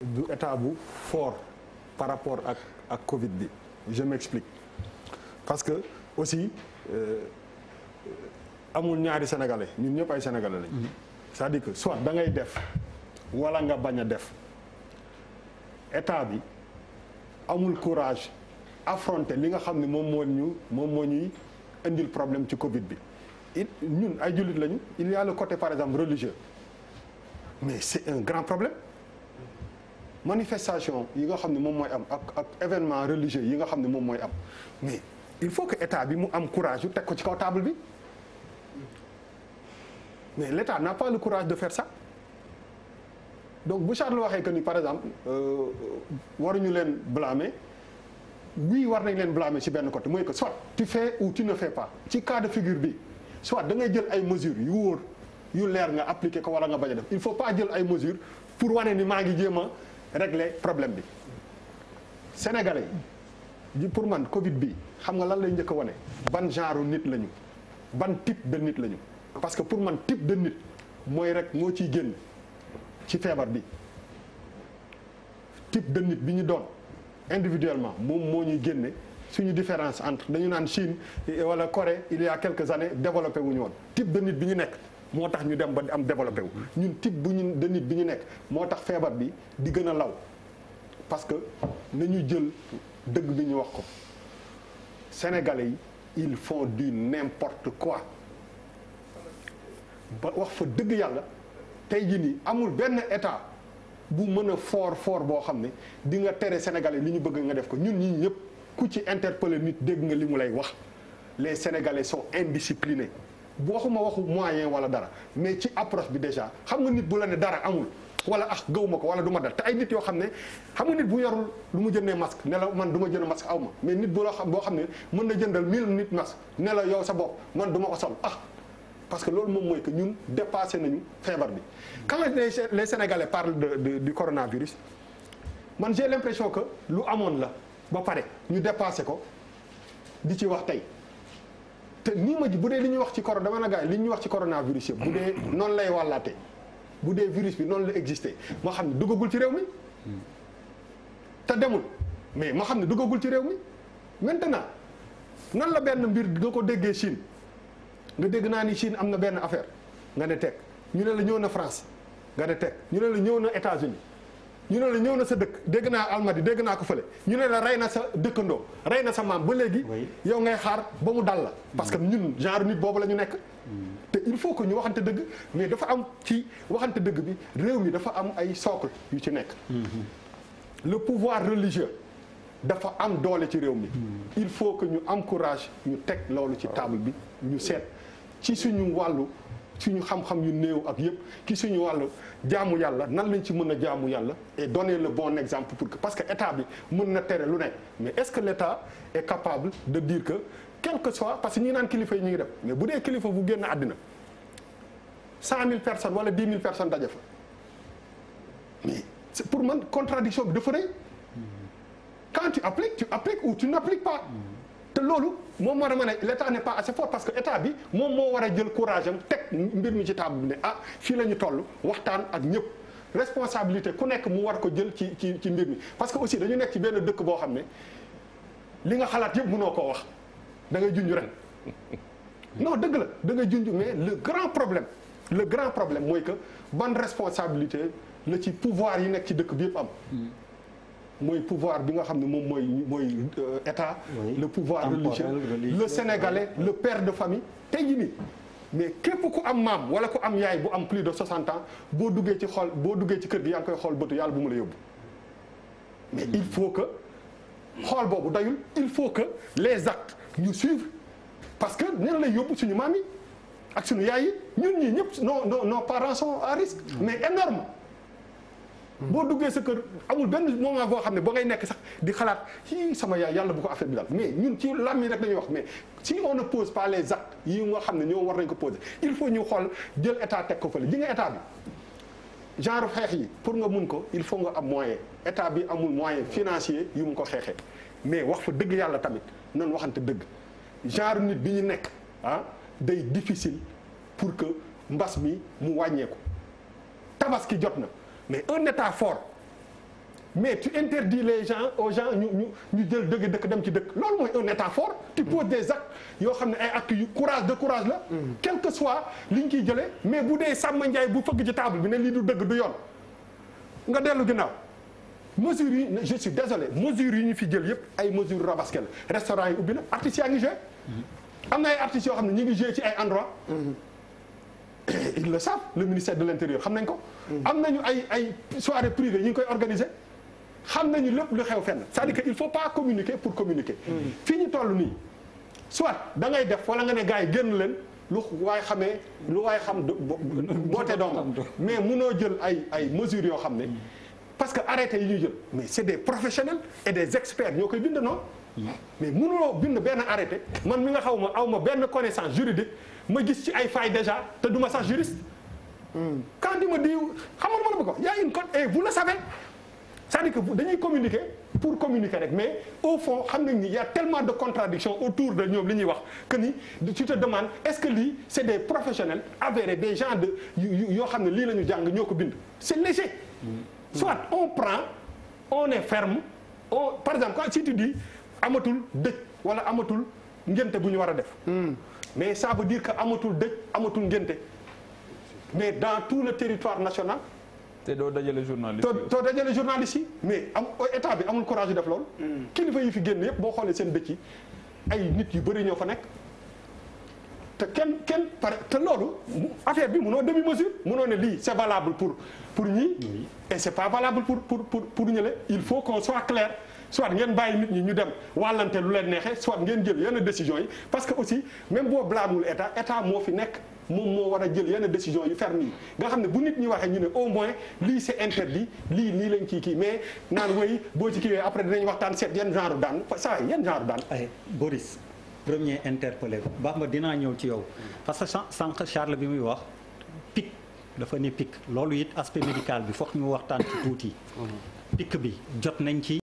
du état bu fort par rapport ak Covid bi je m'explique parce que aussi amul ñaari sénégalais ñun ñëpp ay sénégalais lañ. c'est-à-dire que soit da ngay def wala nga bañ a def état bi amul courage affronter li nga xam ne moom moo ñuy indil problème ci Covid bi. ñun ay jullit lañu il y a le côté par exemple religieux mais c'est un grand problème. manifestation yi nga xam ne moom mooy am ak événement religieux yi nga xam ne moom mooy am mais il faut que état bi mu am courage yu teg ko ci kaw table bi mais l'état n'a pas le courage de faire ça donc bu Charles waxee que ni par exemple waruñu leen blâmer oui war nañ leen blâmer ci benn côté mooy que soit tu fais ou tu ne fais pas ci cas de figure bi soit da ngay jël ay mesures yu wóor yu leer nga appliquer ko wala nga bañ a def il faut pas jël ay mesures pour wane ni maa ngi jéem a régler problème bi sénégalais yi pour man Covid bi xam nga lan lay njëkk a wane ban genre nit lañu ban type de nit lañu parce que pour man type de nit mooy rek moo ciy génn ci feebar bi type de nit bi ñu doon individuellement moom moo ñuy génne suñu différence entre dañu naan Chine wala Corée il y a quelques années développé wu ñu woon type de nit bi ñu nekk moo tax ñu dem ba am développé wu ñun type de nit bi ñu nekk moo tax feebar bi di gën a law parce que nañu jël dëgg bi ñu wax ko sénégalais yi ils font du n'importe quoi ba wax fa dëgg yàlla tey jii nii amul benn état bu mën a fort boo xam ne di nga tere sénégalais li ñu bëgg nga def ko ñun ñii ñëpp ku ci interpeller nit dégg nga li mu lay wax les sénégalais sont indisciplinés bu waxuma waxu moyen wala dara mais ci approche bi déjà xam nga nit bu la ne dara amul wala gëwuma ko wala du ma dal te ay nit yoo xam ne xam nga nit bu yorul lu mu jëndee masque ne la man du ma jënd masque aw ma mais nit bu la xam boo xam ne mën na jëndal 1000 nit masque ne la yow sa bopp man du ma ko sol parce que loolu moom mooy que ñun dépassé nañu feebar bi. quand les Sénégalais parlent du coronavirus man j'ai l'impression que lu amoon la ba pare ñu dépassé ko di ci wax tey. te nii ma ji bu dee li ñuy wax ci corona dama na gars yi li ñuy wax ci coronavirus yëpp bu dee noonu lay wàllaatee bu dee virus bi noonu la existé moo xam ne duggagul ci réew mi te demul mais moo xam ne duggagul ci réew mi maintenant nan la benn mbir nga ko déggee Chine nga dégg naa ni Chine am na benn affaire nga ne teg ñu ne la ñëw na France nga ne teg ñu ne la ñëw na États-Unis ñu ne la ñëw na sa dëkk dégg naa Almadi dégg naa ko fële ñu ne la rey na sa dëkkandoo rey na sa maam ba léegi yow ngay xaar ba mu dal la parce que ñun genre nit boobu la ñu nekk te il faut que ñu waxante dëgg mais dafa am ci waxante dëgg bi réew mi dafa am ay socle yu ci nekk le pouvoir religieux dafa am doole ci réew mi il faut que ñu am courage ñu teg loolu ci table bi ñu seet ci suñu wàllu suñu xam-xam yu néew ak yëpp ki suñu wàllu jaamu yàlla nan lañ ci mën a jaamu yàlla et donner le bon exemple pour que parce que état bi mën na tere lu nekk mais est-ce que l'état est capable de dire que quel que soit parce que ñi naan kilifa yi ñu ngi def mais bu dee kilifa bu génn àddina 100 000 personnes wala 10 000 personnes daje fa mais c'est pour man contradiction bi dafa rëy quand tu appliques ou tu n'appliques pas te loolu moom war a mën a l'état n'est pas assez fort parce que état bi moom moo war a jël courage am teg mbir mi ci table bi ne fii la ñu toll waxtaan ak ñëpp responsabilité ku nekk mu war ko jël ci mbir mi parce que aussi dañu nekk ci benn dëkk boo xam ne li nga xalaat yëpp mënoo koo wax da ngay junj ren non dëgg la da ngay junj mais le grand problème mooy que ban responsabilité la ci pouvoir yi nekk ci dëkk bi yëpp am mooy pouvoir bi nga xam ne moom mooy état le pouvoir religieux le sénégalais le père de famille tey jii nii mais képp ku am maam wala ku am yaay bu am plus de 60 ans boo duggee ci kër gi yaa ngi koy xool bëtu yàlla bu mu la yóbbu mais il faut que xool boobu dayul il faut que les actes ñu suivre parce que nen lay yóbbu suñu maam yi ak suñu yaay yi ñun ñii ñëpp nos parents sont à risque mais énorme boo duggee sa kër amul benn moment boo xam ne ba ngay nekk sax di xalaat sama yaay yàlla bu ko affaire bi daal mais ñun ci làmmiñ rek dañuy wax mais si on ne pose pas les actes yi nga xam ne ñoo war nañ ko poser il faut ñu xool jël état teg ko fële ji nga état bi genre xeex yi pour nga mun ko il faut nga am moyen état bi amul moyen financier yu mu ko xeexee mais wax fa dëgg yàlla tamit nan waxante dëgg genre nit bi ñu nekk day difficile pour que mbas mi mu wàññeeku tabaski jot na mais un état fort mais tu interdis aux gens ñu jël dëkk dem ci dëkk loolu mooy un état fort. tu poses des actes yoo xam ne ay actes yu courage la. quel que soit li ñu ciy jëlee mais bu dee Samba Ndiaye bu fëgg ci table bi ne lii du dëgg du yoon nga dellu ginnaaw mesures yi je suis désolé mesures yi ñu fi jël yëpp ay mesures rabasque la restaurant yi ubbi na artistes yaa ngi joué. am na ay artistes yoo xam ne ñu ngi joué ci ay endroits. ils le savent le ministère de l'intérieur xam nañ ko. am nañu ay soirées privées ñu ngi koy organiser. xam nañu lépp lu xew fenn c'est-à-dire que il faut pas communiquer pour communiquer. fii ñu toll nii soit da ngay def wala nga ne gars yi génn leen lu waay xamee lu waay xam boote doomam mais munoo jël ay mesures yoo xam ne parce que arrêté yi ñuy jël mais c'est des professionnels et des experts ñoo koy bind non. mais munoo bind benn arrêté man mi nga xaw ma aw ma benn connaissance juridique ma gis ci ay failles déjà te du ma sax juriste. quand di ma di xamal ma la ko y a une code et vous le savez. c'est-à-dire que dañuy communiquer pour communiquer rek mais au fond xam nañ ni y a tellement de contradictions autour de ñoom li ñuy wax que ni tu te demandes est-ce que lii c'est des professionnels avérés des gens de yoo xam ne lii la ñu jàng ñoo ko bind c'est léger. soit on prend on est ferme par exemple quand si tu dis amatul dëj wala amatul ngénte bu ñu war a def. mais ça veut dire que amatul dëj amatul ngénte mais dans tout le territoire national. te doo dajale journaliste yi doo dajale journaliste yi mais état bi amul courage yu def loolu. kilifa yi fi génn yëpp boo xoolee seen dëkk yi ay nit yu bëri ñoo fa nekk te kenn pare te loolu affaire bi munoo demi mesure munoo ne lii c'est valable pour ñii. et c'est pas valable pour ñële il faut qu'on soit clair soit ngeen bàyyi nit ñi ñu dem wàllante lu leen neexee soit ngeen jël yenn décisions yi parce que aussi même boo blâmul état moo fi nekk. moom moo war a jël yenn décision yu ferme yi nga xam ne bu nit ñi waxee ñu ne au moins lii c'est interdit lii nii lañ kii mais naan woy boo ci kiiwee après dinañ waxtaan seet yan genre daan saa yan genre daan. ay Boris premier interpellé baax ma dinaa ñëw ci yow parce que sànq Charles bi muy wax pic dafa ne pic loolu it aspect médical bi foog ñu waxtaan ci tuuti. pic bi jot nañ ci.